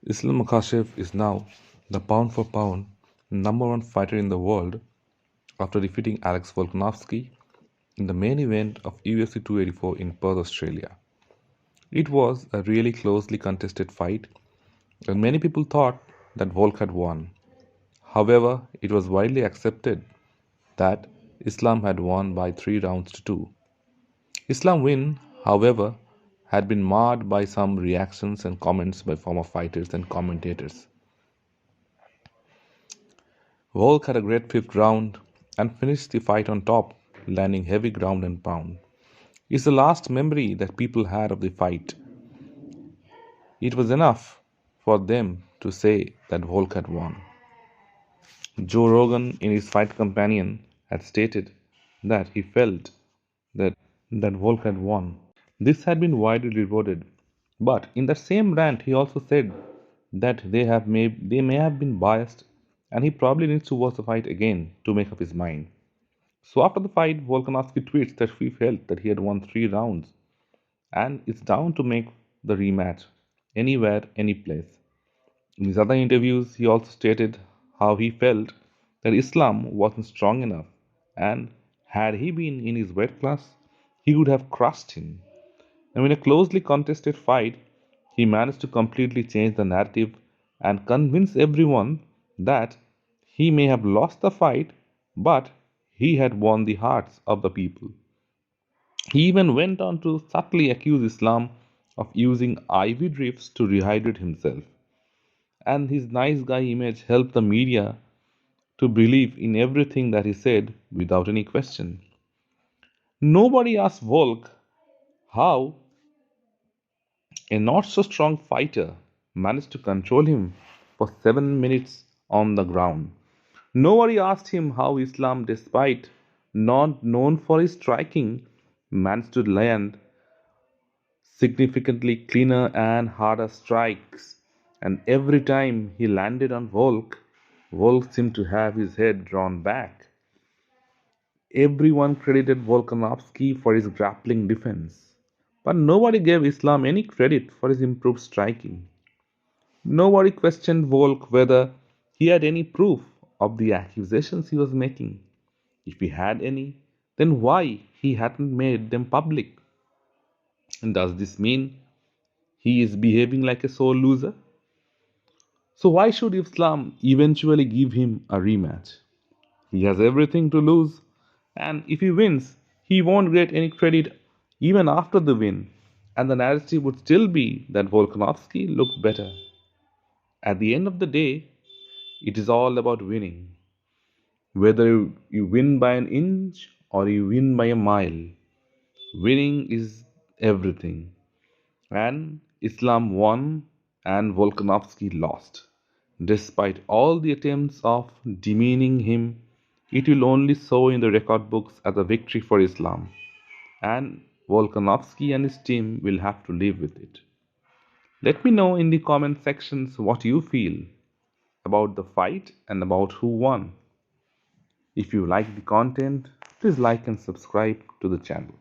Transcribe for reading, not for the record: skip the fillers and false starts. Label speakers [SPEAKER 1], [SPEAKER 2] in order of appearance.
[SPEAKER 1] Islam Makhachev is now the pound for pound number one fighter in the world after defeating Alex Volkanovski in the main event of UFC 284 in Perth, Australia. It was a really closely contested fight, and many people thought that Volk had won. However, it was widely accepted that Islam had won by 3 rounds to 2. Islam's win, however, had been marred by some reactions and comments by former fighters and commentators. Volk had a great fifth round and finished the fight on top, landing heavy ground and pound. It's the last memory that people had of the fight. It was enough for them to say that Volk had won. Joe Rogan, in his fight companion, had stated that he felt that, that Volk had won. This had been widely reported, but in that same rant, he also said that they may have been biased, and he probably needs to watch the fight again to make up his mind. So after the fight, Volkanovski tweets that he felt that he had won 3 rounds, and it's down to make the rematch anywhere, any place. In his other interviews, he also stated how he felt that Islam wasn't strong enough, and had he been in his weight class, he would have crushed him. Now, in a closely contested fight, he managed to completely change the narrative and convince everyone that he may have lost the fight, but he had won the hearts of the people. He even went on to subtly accuse Islam of using IV drips to rehydrate himself, and his nice guy image helped the media to believe in everything that he said without any question. Nobody asked Volk how a not so strong fighter managed to control him for 7 minutes on the ground. Nobody asked him how Islam, despite not known for his striking, managed to land significantly cleaner and harder strikes. And every time he landed on Volk, Volk seemed to have his head drawn back. Everyone credited Volkanovski for his grappling defense, but nobody gave Islam any credit for his improved striking. Nobody questioned Volk whether he had any proof of the accusations he was making. If he had any, then why he hadn't made them public? And does this mean he is behaving like a sore loser? So why should Islam eventually give him a rematch? He has everything to lose, and if he wins, he won't get any credit even after the win, and the narrative would still be that Volkanovski looked better. At the end of the day, it is all about winning. Whether you win by an inch or you win by a mile, winning is everything. And Islam won and Volkanovski lost. Despite all the attempts of demeaning him, it will only show in the record books as a victory for Islam, and Volkanovski and his team will have to live with it. Let me know in the comment sections what you feel about the fight and about who won. If you like the content, please like and subscribe to the channel.